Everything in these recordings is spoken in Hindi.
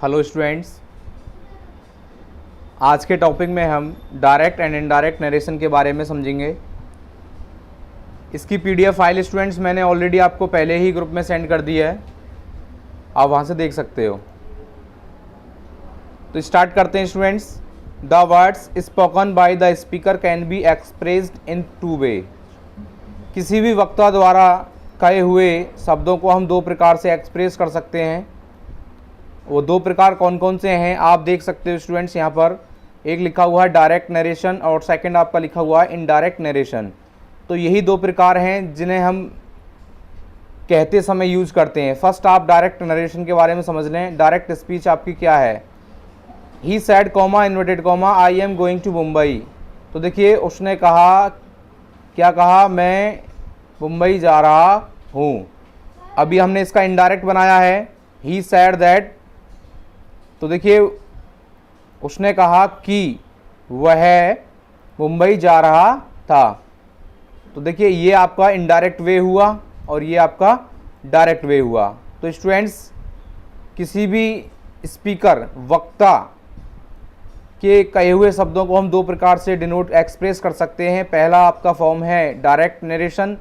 हेलो स्टूडेंट्स, आज के टॉपिक में हम डायरेक्ट एंड इनडायरेक्ट नरेशन के बारे में समझेंगे। इसकी पीडीएफ फाइल स्टूडेंट्स मैंने ऑलरेडी आपको पहले ही ग्रुप में सेंड कर दी है, आप वहाँ से देख सकते हो। तो स्टार्ट करते हैं students. The words spoken by the speaker can be expressed in two way. किसी भी वक्ता द्वारा कहे हुए शब्दों को हम दो प्रकार से एक्सप्रेस कर सकते हैं। वो दो प्रकार कौन कौन से हैं आप देख सकते हो स्टूडेंट्स। यहाँ पर एक लिखा हुआ है डायरेक्ट नरेशन और सेकंड आपका लिखा हुआ है इनडायरेक्ट नरेशन। तो यही दो प्रकार हैं जिन्हें हम कहते समय यूज करते हैं। फर्स्ट आप डायरेक्ट नरेशन के बारे में समझ लें। डायरेक्ट स्पीच आपकी क्या है। He said comma inverted comma I am going to Mumbai. तो देखिए उसने कहा, क्या कहा, मैं मुंबई जा रहा हूँ। अभी हमने इसका इनडायरेक्ट बनाया है, ही सैड दैट। तो देखिए उसने कहा कि वह मुंबई जा रहा था। तो देखिए ये आपका इनडायरेक्ट वे हुआ और ये आपका डायरेक्ट वे हुआ। तो स्टूडेंट्स किसी भी स्पीकर वक्ता के कहे हुए शब्दों को हम दो प्रकार से डिनोट एक्सप्रेस कर सकते हैं। पहला आपका फॉर्म है डायरेक्ट नरेशन,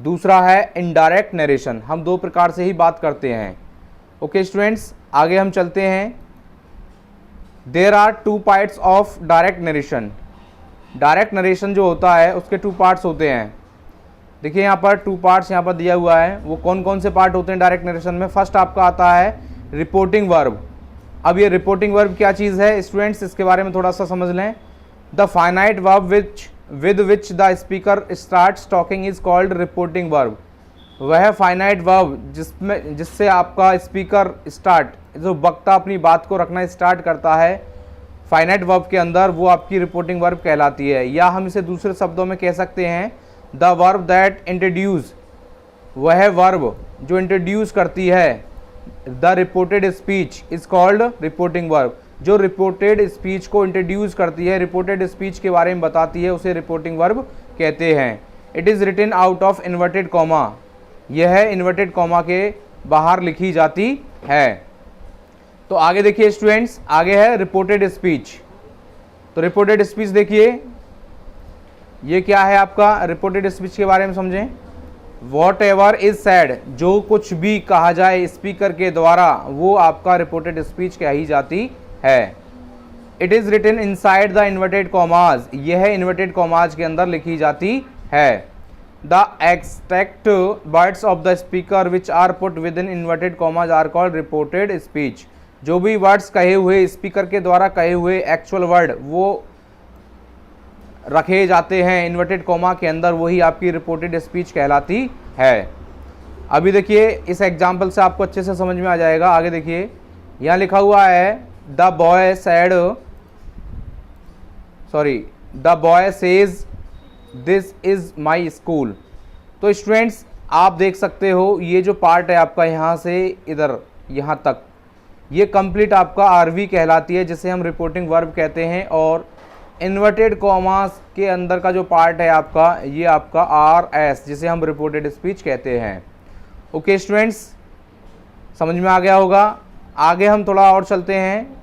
दूसरा है इनडायरेक्ट नरेशन। हम दो प्रकार से ही बात करते हैं। ओके स्टूडेंट्स, आगे हम चलते हैं। There are two parts of direct narration. Direct narration जो होता है उसके टू पार्ट्स होते हैं। देखिए यहाँ पर टू पार्ट्स यहाँ पर दिया हुआ है। वो कौन कौन से पार्ट होते हैं डायरेक्ट नरेशन में। फर्स्ट आपका आता है रिपोर्टिंग वर्ब। अब ये रिपोर्टिंग वर्ब क्या चीज़ है स्टूडेंट्स, इसके बारे में थोड़ा सा समझ लें। The finite verb with which the speaker starts talking is called reporting verb. वह फाइनाइट वर्ब जिससे आपका स्पीकर स्टार्ट, जो वक्ता अपनी बात को रखना स्टार्ट करता है फाइनाइट वर्ब के अंदर, वो आपकी रिपोर्टिंग वर्ब कहलाती है। या हम इसे दूसरे शब्दों में कह सकते हैं द वर्ब दैट इंट्रोड्यूस। वह वर्ब जो इंट्रोड्यूस करती है the reported speech is called reporting verb. जो रिपोर्टेड स्पीच को इंट्रोड्यूस करती है, रिपोर्टेड स्पीच के बारे में बताती है, उसे रिपोर्टिंग वर्ब कहते हैं। It is written out of inverted comma. यह इन्वर्टेड कॉमा के बाहर लिखी जाती है। तो आगे देखिए स्टूडेंट्स, आगे है रिपोर्टेड स्पीच। तो रिपोर्टेड स्पीच देखिए ये क्या है आपका। रिपोर्टेड स्पीच के बारे में समझें। वॉट एवर इज सैड, जो कुछ भी कहा जाए स्पीकर के द्वारा वो आपका रिपोर्टेड स्पीच कही जाती है। It is written inside the inverted commas. यह इन्वर्टेड कॉमाज के अंदर लिखी जाती है। The extract words of the speaker which are put within inverted commas are called reported speech। जो भी वर्ड्स कहे हुए स्पीकर के द्वारा कहे हुए एक्चुअल वर्ड वो रखे जाते हैं इन्वर्टेड कॉमा के अंदर, वही आपकी रिपोर्टेड स्पीच कहलाती है। अभी देखिए इस एग्जाम्पल से आपको अच्छे से समझ में आ जाएगा। आगे देखिए यहाँ लिखा हुआ है the boy says this is my school. तो स्टूडेंट्स आप देख सकते हो ये जो पार्ट है आपका यहाँ से इधर यहाँ तक, ये कंप्लीट आपका आरवी कहलाती है, जिसे हम रिपोर्टिंग वर्ब कहते हैं। और इन्वर्टेड कॉमास के अंदर का जो पार्ट है आपका, ये आपका आर एस, जिसे हम रिपोर्टेड स्पीच कहते हैं। ओके स्टूडेंट्स, समझ में आ गया होगा। आगे हम थोड़ा और चलते हैं।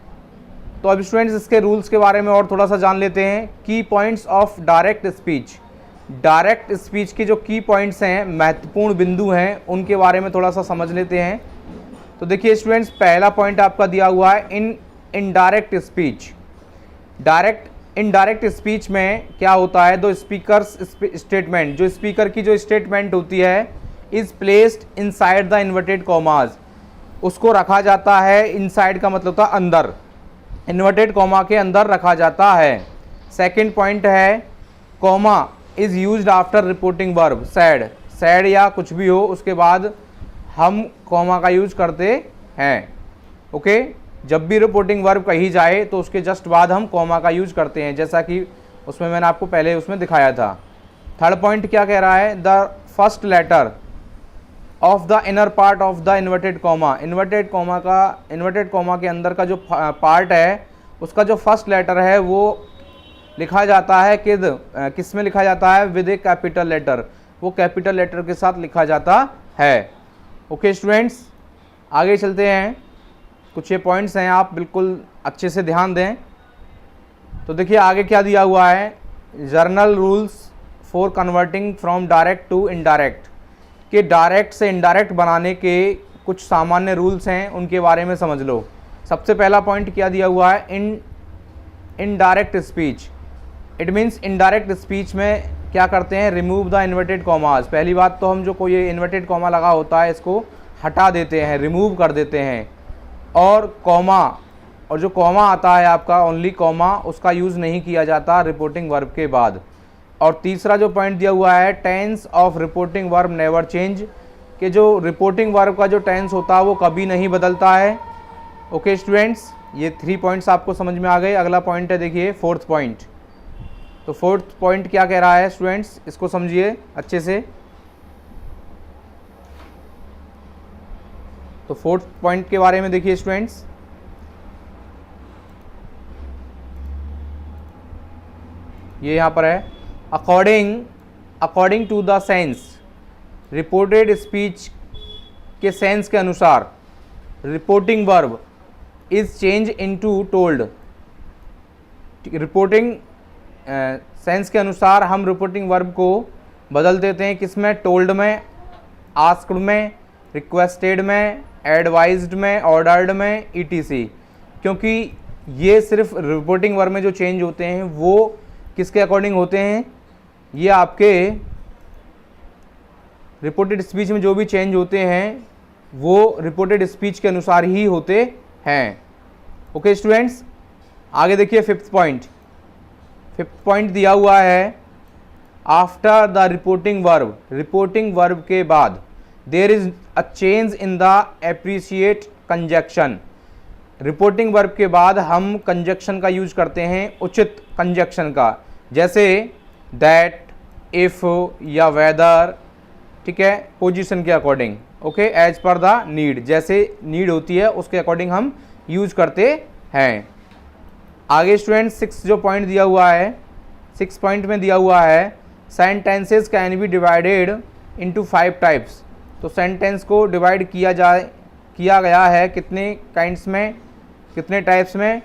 तो अब स्टूडेंट्स इसके रूल्स के बारे में और थोड़ा सा जान लेते हैं। की points of direct speech. Direct speech के जो की पॉइंट्स हैं, महत्वपूर्ण बिंदु हैं, उनके बारे में थोड़ा सा समझ लेते हैं। तो देखिए स्टूडेंट्स पहला पॉइंट आपका दिया हुआ है इनडायरेक्ट स्पीच। इनडायरेक्ट स्पीच में क्या होता है, दो स्पीकर्स स्टेटमेंट, जो स्पीकर की जो स्टेटमेंट होती है is placed inside the inverted commas, उसको रखा जाता है। इनसाइड का मतलब था अंदर, इन्वर्टेड कॉमा के अंदर रखा जाता है। सेकंड पॉइंट है comma is used after reporting verb. Sad या कुछ भी हो उसके बाद हम कॉमा का यूज करते हैं। ओके, जब भी रिपोर्टिंग वर्ब कही जाए तो उसके जस्ट बाद हम कॉमा का यूज करते हैं, जैसा कि उसमें मैंने आपको पहले उसमें दिखाया था। थर्ड पॉइंट क्या कह रहा है, the first letter of the inner part of the inverted comma. Inverted comma के अंदर का जो पार्ट है उसका जो फर्स्ट लेटर है वो लिखा जाता है किस में लिखा जाता है, विद ए कैपिटल लेटर। वो कैपिटल लेटर के साथ लिखा जाता है। ओके स्टूडेंट्स, आगे चलते हैं। कुछ ये पॉइंट्स हैं, आप बिल्कुल अच्छे से ध्यान दें। तो देखिए आगे क्या दिया हुआ है, general rules for converting from direct to indirect, कि डायरेक्ट से इनडायरेक्ट बनाने के कुछ सामान्य रूल्स हैं, उनके बारे में समझ लो। सबसे पहला पॉइंट क्या दिया हुआ है, indirect speech. It means indirect speech में क्या करते हैं, रिमूव द इन्वर्टेड कॉमास। पहली बात तो हम जो कोई इन्वर्टेड कॉमा लगा होता है इसको हटा देते हैं, रिमूव कर देते हैं। और कॉमा, और जो कॉमा आता है आपका ओनली कॉमा, उसका यूज़ नहीं किया जाता रिपोर्टिंग वर्ब के बाद। और तीसरा जो पॉइंट दिया हुआ है, tense of reporting verb never change, कि जो रिपोर्टिंग वर्ब का जो टेंस होता है वो कभी नहीं बदलता है। ओके स्टूडेंट्स, ये 3 पॉइंट्स आपको समझ में आ गए। अगला पॉइंट है देखिए 4th पॉइंट। तो 4th पॉइंट क्या कह रहा है स्टूडेंट्स, इसको समझिए अच्छे से। तो 4th पॉइंट के बारे में देखिए स्टूडेंट्स, ये यहाँ पर है, according to the sense, reported speech के सेंस के अनुसार reporting verb is change into told. Reporting sense के अनुसार हम रिपोर्टिंग वर्ब को बदल देते हैं, किसमें, टोल्ड में, आस्क्ड में, रिक्वेस्टेड में, एडवाइज्ड में, ऑर्डर्ड में, ईटीसी। क्योंकि ये सिर्फ रिपोर्टिंग वर्ब में जो चेंज होते हैं वो किसके अकॉर्डिंग होते हैं, ये आपके रिपोर्टेड स्पीच में जो भी चेंज होते हैं वो रिपोर्टेड स्पीच के अनुसार ही होते हैं। ओके स्टूडेंट्स, आगे देखिए 5th पॉइंट। 5th पॉइंट दिया हुआ है, आफ्टर द रिपोर्टिंग वर्ब के बाद there is a change in the appreciate conjunction. Reporting verb के बाद हम कंजक्शन का यूज करते हैं, उचित कंजक्शन का, जैसे दैट, इफ या वेदर, ठीक है, पोजीशन के according. Okay, as per the need, जैसे नीड होती है उसके अकॉर्डिंग हम यूज करते हैं। आगे स्टूडेंट 6 जो पॉइंट दिया हुआ है, 6 पॉइंट में दिया हुआ है, sentences can be divided into 5 types. तो सेंटेंस को डिवाइड किया गया है कितने काइंड्स में, कितने टाइप्स में,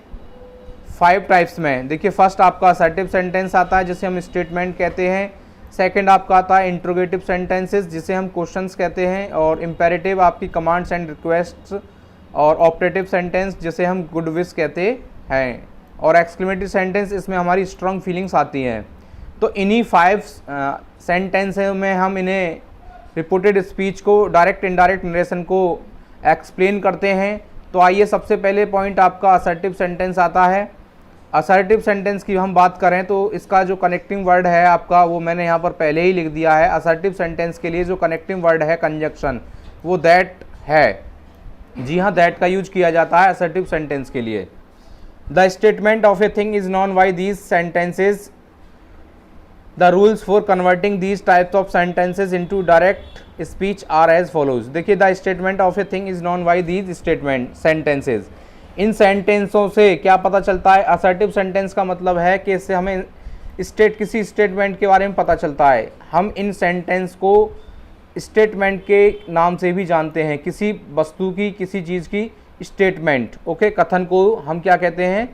5 टाइप्स में। देखिए फर्स्ट आपका असर्टिव सेंटेंस आता है जिसे हम स्टेटमेंट कहते हैं। सेकंड आपका आता है इंट्रोगेटिव सेंटेंसेस जिसे हम क्वेश्चंस कहते हैं। और इम्पेरेटिव आपकी कमांड्स एंड रिक्वेस्ट्स। और ऑपरेटिव सेंटेंस जिसे हम गुड विश कहते हैं। और एक्सक्लेमेटरी सेंटेंस, इसमें हमारी स्ट्रॉन्ग फीलिंग्स आती हैं। तो इन्हीं 5 सेंटेंस में हम इन्हें रिपोर्टेड स्पीच को, डायरेक्ट इनडायरेक्ट नरेशन को एक्सप्लेन करते हैं। तो आइए सबसे पहले पॉइंट आपका असर्टिव सेंटेंस आता है। असर्टिव सेंटेंस की हम बात करें तो इसका जो कनेक्टिंग वर्ड है आपका, वो मैंने यहाँ पर पहले ही लिख दिया है। असर्टिव सेंटेंस के लिए जो कनेक्टिंग वर्ड है कंजक्शन, वो दैट है। जी हाँ, दैट का यूज किया जाता है असर्टिव सेंटेंस के लिए। The statement of a thing is known by these sentences. The rules for converting these types of sentences into direct speech are as follows. देखिए, the statement of a thing is known by these statement sentences. इन सेंटेंसों से क्या पता चलता है, असर्टिव सेंटेंस का मतलब है कि इससे हमें किसी स्टेटमेंट के बारे में पता चलता है। हम इन सेंटेंस को स्टेटमेंट के नाम से भी जानते हैं, किसी वस्तु की, किसी चीज़ की स्टेटमेंट। ओके, कथन को हम क्या कहते हैं,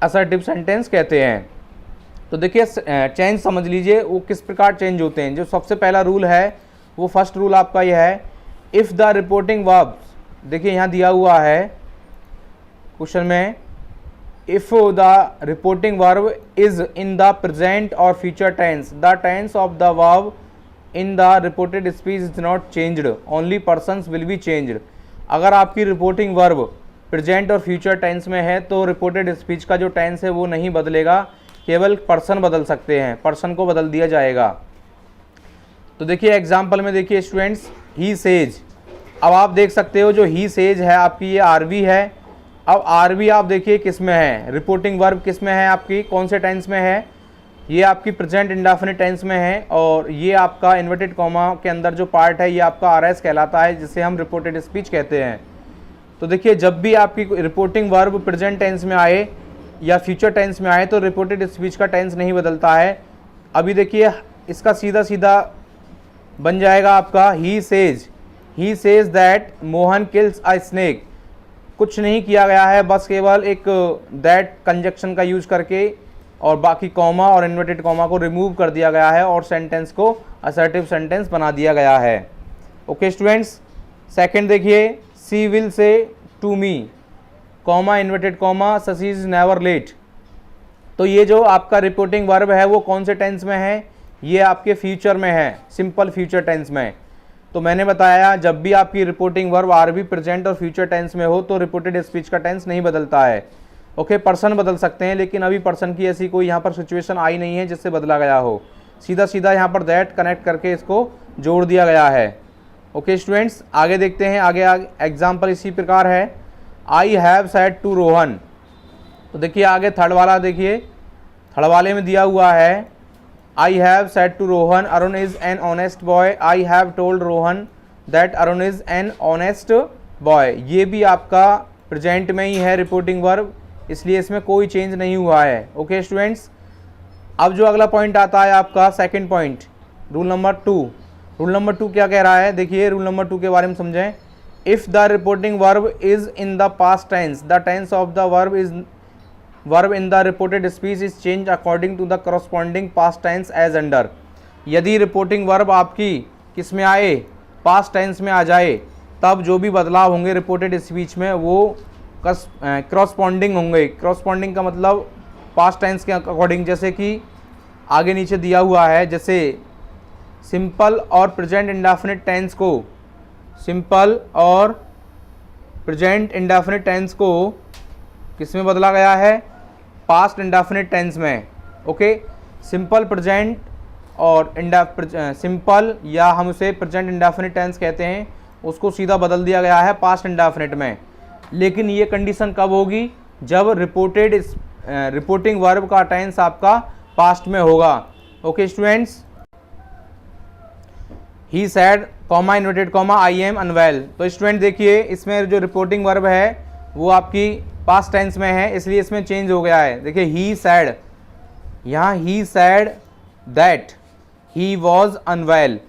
असर्टिव सेंटेंस कहते हैं। तो देखिए चेंज समझ लीजिए वो किस प्रकार चेंज होते हैं। जो सबसे पहला रूल है वो फर्स्ट रूल आपका यह है, इफ़ द रिपोर्टिंग वर्ब, देखिए यहाँ दिया हुआ है क्वेश्चन में, if the reporting verb is in the present और future tense, the tense of the verb in the reported speech is not changed, only persons will be changed. अगर आपकी रिपोर्टिंग वर्ब प्रेजेंट और फ्यूचर टेंस में है तो रिपोर्टेड स्पीच का जो टेंस है वो नहीं बदलेगा, केवल पर्सन बदल सकते हैं, पर्सन को बदल दिया जाएगा। तो देखिए एग्जाम्पल में देखिए स्टूडेंट्स, ही सेज। अब आप देख सकते हो जो ही सेज है आपकी, ये आरवी है। अब आरवी आप देखिए किस में है, रिपोर्टिंग वर्ब किस में है आपकी, कौन से टेंस में है, ये आपकी प्रेजेंट इंडेफिनिट टेंस में है। और ये आपका इन्वर्टेड कॉमा के अंदर जो पार्ट है ये आपका आरएस कहलाता है, जिसे हम रिपोर्टेड स्पीच कहते हैं। तो देखिए जब भी आपकी रिपोर्टिंग वर्ब प्रेजेंट टेंस में आए या फ्यूचर टेंस में आए तो रिपोर्टेड स्पीच का टेंस नहीं बदलता है। अभी देखिए इसका सीधा सीधा बन जाएगा आपका, he says that Mohan kills a snake. कुछ नहीं किया गया है, बस केवल एक दैट कंजक्शन का यूज करके और बाकी कॉमा और इन्वर्टेड कॉमा को रिमूव कर दिया गया है और सेंटेंस को असर्टिव सेंटेंस बना दिया गया है। ओके स्टूडेंट्स, सेकंड देखिए, she will say to me comma inverted comma Shashi is never late. तो ये जो आपका रिपोर्टिंग वर्ब है वो कौन से टेंस में है? ये आपके फ्यूचर में है, सिंपल फ्यूचर टेंस में। तो मैंने बताया जब भी आपकी रिपोर्टिंग वर्ब आरबी प्रेजेंट और फ्यूचर टेंस में हो तो रिपोर्टेड स्पीच का टेंस नहीं बदलता है। ओके, पर्सन बदल सकते हैं, लेकिन अभी पर्सन की ऐसी कोई यहाँ पर सिचुएशन आई नहीं है जिससे बदला गया हो। सीधा सीधा यहाँ पर दैट कनेक्ट करके इसको जोड़ दिया गया है। ओके स्टूडेंट्स, आगे देखते हैं। आगे एग्जाम्पल इसी प्रकार है, I have said to Rohan. तो देखिए आगे थर्ड वाला देखिए, थर्ड वाले में दिया हुआ है I have said to Rohan Arun is an honest boy. I have told Rohan that Arun is an honest boy. ये भी आपका प्रेजेंट में ही है रिपोर्टिंग वर्ब, इसलिए इसमें कोई चेंज नहीं हुआ है। ओके स्टूडेंट्स, अब जो अगला पॉइंट आता है आपका second point, rule number 2। Rule number 2 क्या कह रहा है? देखिए रूल नंबर 2 के बारे में समझें। If the reporting verb is in the past tense the tense of the verb in the reported speech is change according to the corresponding past tense as under. यदि रिपोर्टिंग वर्ब आपकी किस में आए? पास्ट टेंस में आ जाए, तब जो भी बदलाव होंगे रिपोर्टेड स्पीच में वो करस्पॉन्डिंग होंगे। करस्पॉन्डिंग का मतलब पास्ट टेंस के अकॉर्डिंग, जैसे कि आगे नीचे दिया हुआ है, जैसे सिंपल और प्रेजेंट इंडेफिनिट टेंस को, सिंपल और प्रेजेंट इंडेफिनिट टेंस को किस में बदला गया है? पास्ट इंडेफिनिट टेंस में। ओके, सिंपल प्रेजेंट और सिंपल या हम उसे प्रेजेंट इंडेफिनिट टेंस कहते हैं, उसको सीधा बदल दिया गया है पास्ट इंडेफिनिट में। लेकिन ये कंडीशन कब होगी? जब रिपोर्टिंग वर्ब का टेंस आपका पास्ट में होगा। Okay students, he said comma inverted comma I am unwell. तो स्टूडेंट देखिए इसमें जो रिपोर्टिंग वर्ब है वो आपकी पास्ट टेंस में है, इसलिए इसमें चेंज हो गया है। देखिए ही सैड, यहाँ he said that he was unwell.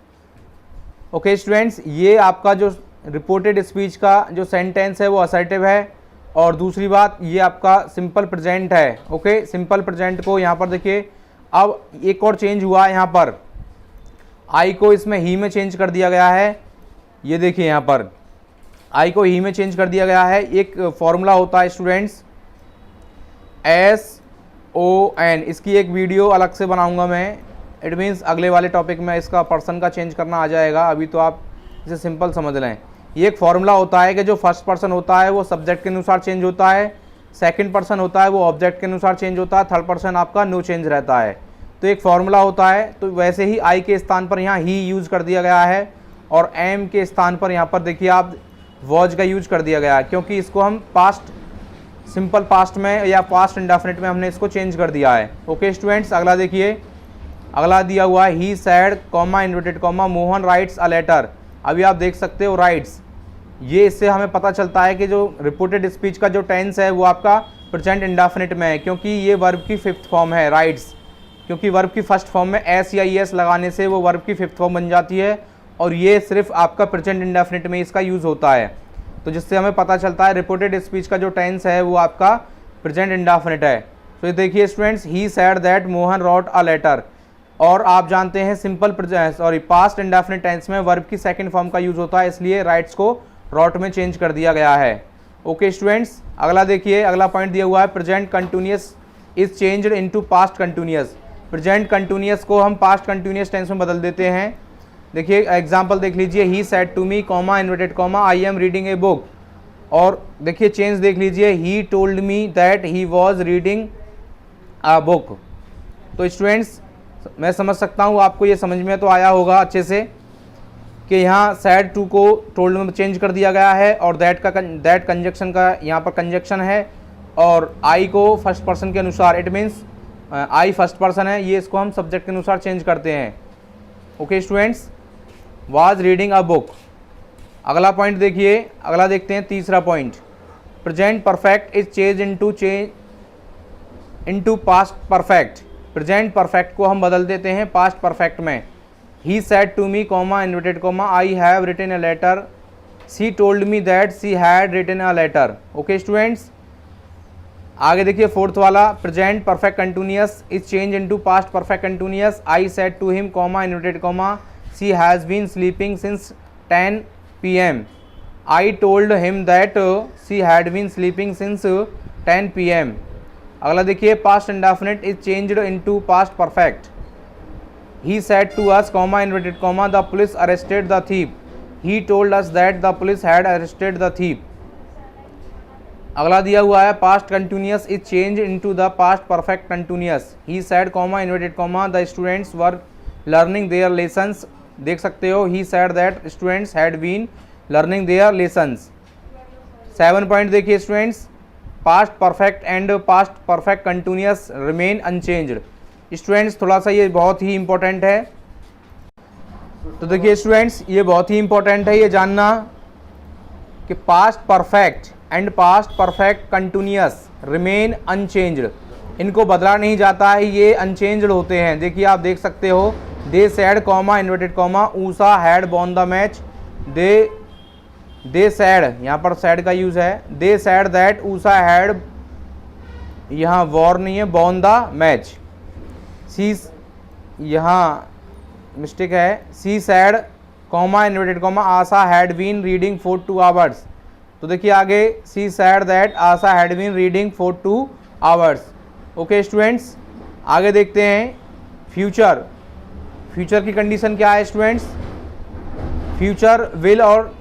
Okay students, ये आपका जो रिपोर्टेड स्पीच का जो सेंटेंस है वो असर्टिव है। और दूसरी बात, ये आपका सिंपल प्रेजेंट है। ओके, सिंपल प्रेजेंट को यहाँ पर देखिए अब एक और चेंज हुआ है, यहाँ पर आई को इसमें ही में चेंज कर दिया गया है। ये देखिए यहाँ पर आई को ही में चेंज कर दिया गया है। एक फॉर्मूला होता है स्टूडेंट्स SON, इसकी एक वीडियो अलग से बनाऊंगा मैं। इट मीन्स अगले वाले टॉपिक में इसका पर्सन का चेंज करना आ जाएगा, अभी तो आप इसे सिंपल समझ लें। ये एक फॉर्मूला होता है कि जो फर्स्ट पर्सन होता है वो सब्जेक्ट के अनुसार चेंज होता है, सेकंड पर्सन होता है वो ऑब्जेक्ट के अनुसार चेंज होता है, थर्ड पर्सन आपका नो चेंज रहता है। तो एक फॉर्मूला होता है। तो वैसे ही आई के स्थान पर यहाँ ही यूज़ कर दिया गया है और एम के स्थान पर यहाँ पर देखिए आप वॉज का यूज कर दिया गया है, क्योंकि इसको हम पास्ट सिंपल पास्ट में या पास्ट इंडेफिनिट में हमने इसको चेंज कर दिया है। ओके स्टूडेंट्स, अगला देखिए, अगला दिया हुआ है he said comma inverted comma Mohan writes a letter. अभी आप देख सकते हो राइट्स, ये इससे हमें पता चलता है कि जो रिपोर्टेड स्पीच का जो टेंस है वो आपका प्रेजेंट इंडेफिनिट में है, क्योंकि ये वर्ब की फिफ्थ फॉर्म है राइट्स। क्योंकि वर्ब की फर्स्ट फॉर्म में एस या एस लगाने से वो वर्ब की फिफ्थ फॉर्म बन जाती है, और ये सिर्फ आपका प्रेजेंट इंडेफिनिट में इसका यूज़ होता है। तो जिससे हमें पता चलता है रिपोर्टेड स्पीच का जो टेंस है वो आपका प्रेजेंट इंडेफिनिट है। तो ये देखिए students, he said that Mohan wrote a letter. और आप जानते हैं सिंपल पास्ट इंडेफिनिट टेंस में वर्ब की सेकंड फॉर्म का यूज़ होता है, इसलिए राइट्स को रॉट में चेंज कर दिया गया है। ओके स्टूडेंट्स, अगला देखिए, अगला पॉइंट दिया हुआ है present continuous is changed into past continuous. Present continuous को हम पास्ट कंटिन्यूअस टेंस में बदल देते हैं। देखिए एग्जाम्पल देख लीजिए, he said to me comma inverted comma I am reading a book. और देखिए चेंज देख लीजिए, he told me that he was reading a book. तो स्टूडेंट्स मैं समझ सकता हूँ आपको ये समझ में तो आया होगा अच्छे से कि यहाँ सैड टू को टोल्ड में चेंज कर दिया गया है और दैट कंजक्शन का यहाँ पर कंजक्शन है, और आई को फर्स्ट पर्सन के अनुसार, it means I first person है, ये इसको हम सब्जेक्ट के अनुसार चेंज करते हैं। Okay students, was reading a book. अगला पॉइंट देखिए, अगला देखते हैं तीसरा point, present perfect is change into past perfect. Present perfect को हम बदल देते हैं पास्ट परफेक्ट में। He said to me comma inverted comma I have written a letter she told me that she had written a letter. Okay students, आगे देखिए फोर्थ वाला, present perfect continuous is change into past perfect continuous. I said to him comma inverted comma she has been sleeping since 10 PM। I told him that she had been sleeping since 10 PM। अगला देखिए, past indefinite is changed into past perfect. He said to us comma inverted comma the police arrested the thief. He told us that the police had arrested the thief. अगला दिया हुआ है, past continuous is change into the past perfect continuous. He said comma inverted comma the students were learning their lessons. देख सकते हो, he said that students had been learning their lessons. 7 point देखिए students, past perfect and past perfect continuous remain unchanged. Students थोड़ा सा ये बहुत ही इंपॉर्टेंट है, तो देखिए स्टूडेंट्स ये बहुत ही इंपॉर्टेंट है ये जानना कि past perfect and past perfect continuous remain unchanged, इनको बदला नहीं जाता है, ये अनचेंज्ड होते हैं। देखिए आप देख सकते हो, they said comma inverted comma Usha had won the match. They said, यहाँ पर सैड का यूज है, they said that Usha had, यहाँ वॉर नहीं है, वॉन द मैच। सी, यहाँ मिस्टेक है, she said comma inverted comma Asha had been reading for 2 hours। तो देखिए आगे, she said that Asha had been reading for 2 hours। Okay students, आगे देखते हैं फ्यूचर। फ्यूचर की कंडीशन क्या है स्टूडेंट्स? फ्यूचर विल, और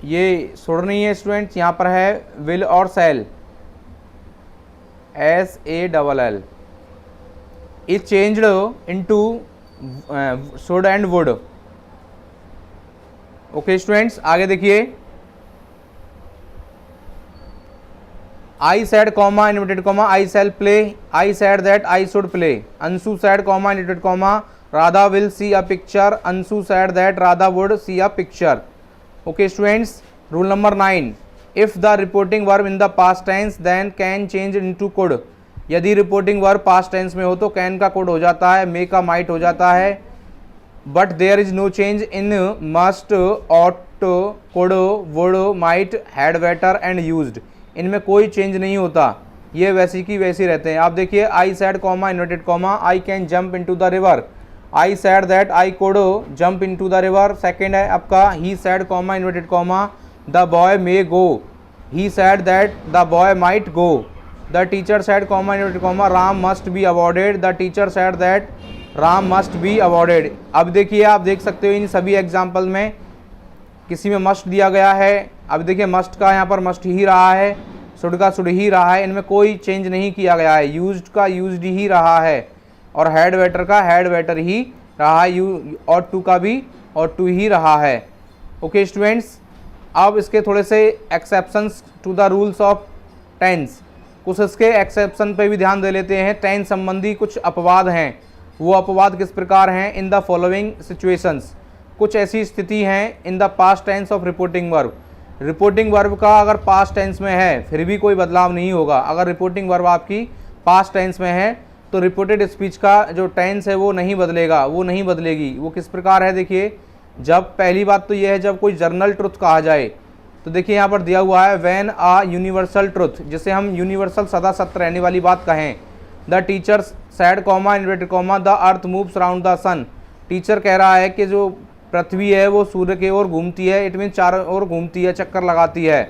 ये सुर नहीं है स्टूडेंट्स, यहाँ पर है विल और shall, SALL is changed into should and would. Okay students, आगे देखिए, I said comma inverted comma I shall play. I said that I should play. Anshu said comma inverted comma Radha will see a picture. Anshu said that Radha would see a picture. Okay students, rule number 9, if the reporting verb in the past tense then can change into could. यदि रिपोर्टिंग वर्ब पास्ट टेंस में हो तो कैन का कुड हो जाता है, मे का माइट हो जाता है। But there is no change in must, ought, could, would, might, had, better and used. इनमें कोई चेंज नहीं होता, ये वैसी की वैसी रहते हैं। आप देखिए, I said comma inverted comma I can jump into the river. I said that I could jump into the river. Second है आपका, he said comma inverted comma the boy may go. He said that the boy might go. The teacher said comma inverted comma Ram must be awarded. The teacher said that Ram must be awarded. अब देखिए, आप देख सकते हो इन सभी एग्जाम्पल में किसी में मस्ट दिया गया है। अब देखिए, मस्ट का यहाँ पर मस्ट ही रहा है, शुड का शुड ही रहा है, इनमें कोई चेंज नहीं किया गया है। यूज्ड का यूज्ड ही रहा है, और हैड बेटर का हैड बेटर ही रहा है, और टू का भी और टू ही रहा है। ओके स्टूडेंट्स, अब इसके थोड़े से exceptions to the rules of tense, कुछ इसके एक्सेप्शन पे भी ध्यान दे लेते हैं। टेंस संबंधी कुछ अपवाद हैं, वो अपवाद किस प्रकार हैं? इन द फॉलोइंग सिचुएशंस, कुछ ऐसी स्थिति हैं in the past tense of reporting verb. Reporting verb का अगर पास्ट टेंस में है फिर भी कोई बदलाव नहीं होगा। अगर रिपोर्टिंग वर्ब आपकी पास्ट टेंस में है तो रिपोर्टेड स्पीच का जो टेंस है वो नहीं बदलेगा, वो नहीं बदलेगी। वो किस प्रकार है? देखिए, जब पहली बात तो ये है, जब कोई जर्नल ट्रुथ कहा जाए तो देखिए यहाँ पर दिया हुआ है व्हेन आ यूनिवर्सल ट्रुथ, जिसे हम यूनिवर्सल सदा सत्य रहने वाली बात कहें। The teacher said comma inverted comma the earth moves around the sun. Teacher कह रहा है कि जो पृथ्वी है वो सूर्य की ओर घूमती है, इट मीन चारों ओर घूमती है, चक्कर लगाती है।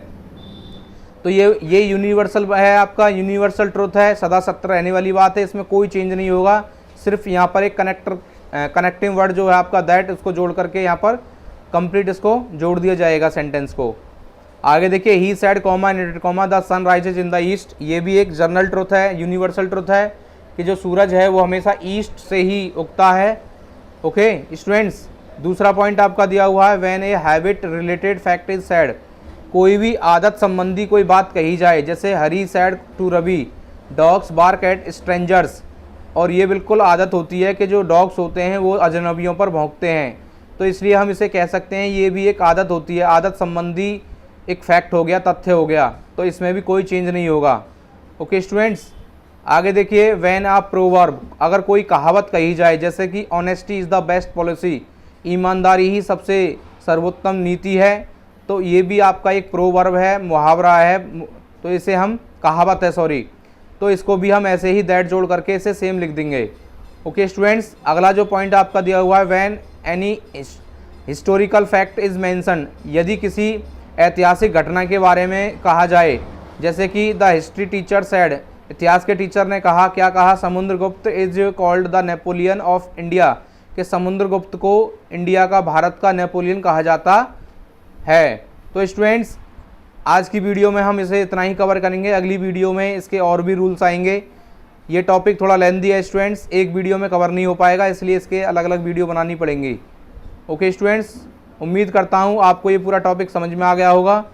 तो ये यूनिवर्सल है, आपका यूनिवर्सल ट्रुथ है, सदा सत्य रहने वाली बात है, इसमें कोई चेंज नहीं होगा। सिर्फ यहाँ पर एक कनेक्टिंग वर्ड जो है आपका दैट, उसको जोड़ करके यहाँ पर कंप्लीट इसको जोड़ दिया जाएगा सेंटेंस को। आगे देखिए, he said comma inverted comma the sun rises in the east. ये भी एक जनरल ट्रुथ है, यूनिवर्सल ट्रुथ है कि जो सूरज है वो हमेशा ईस्ट से ही उगता है। ओके स्टूडेंट्स, दूसरा पॉइंट आपका दिया हुआ है when a habit related fact is said. कोई भी आदत संबंधी कोई बात कही जाए, जैसे Hari said to Ravi dogs bark at strangers, और ये बिल्कुल आदत होती है कि जो डॉग्स होते हैं वो अजनबियों पर भौंकते हैं, तो इसलिए हम इसे कह सकते हैं ये भी एक आदत होती है। आदत संबंधी एक फैक्ट हो गया, तथ्य हो गया, तो इसमें भी कोई चेंज नहीं होगा। ओके स्टूडेंट्स, आगे देखिए, व्हेन आ प्रोवर्ब, अगर कोई कहावत कही जाए जैसे कि honesty is the best policy, ईमानदारी ही सबसे सर्वोत्तम नीति है। तो ये भी आपका एक प्रोवर्ब है, मुहावरा है, तो इसे हम कहावत है सॉरी, तो इसको भी हम ऐसे ही दैट जोड़ करके इसे सेम लिख देंगे। ओके स्टूडेंट्स, अगला जो पॉइंट आपका दिया हुआ है, when any historical fact is mention, यदि किसी ऐतिहासिक घटना के बारे में कहा जाए, जैसे कि द हिस्ट्री टीचर सेड, इतिहास के टीचर ने कहा, क्या कहा, Samudragupta is called the Napoleon of India, कि समुद्रगुप्त को इंडिया का, भारत का नेपोलियन कहा जाता है। तो स्टूडेंट्स, आज की वीडियो में हम इसे इतना ही कवर करेंगे, अगली वीडियो में इसके और भी रूल्स आएंगे। ये टॉपिक थोड़ा लेंथी है स्टूडेंट्स, एक वीडियो में कवर नहीं हो पाएगा, इसलिए इसके अलग अलग वीडियो बनानी पड़ेंगी। ओके स्टूडेंट्स, उम्मीद करता हूँ आपको ये पूरा टॉपिक समझ में आ गया होगा,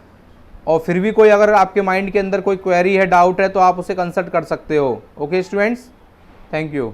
और फिर भी कोई अगर आपके माइंड के अंदर कोई क्वेरी है, डाउट है, तो आप उसे कंसल्ट कर सकते हो। Okay students, thank you.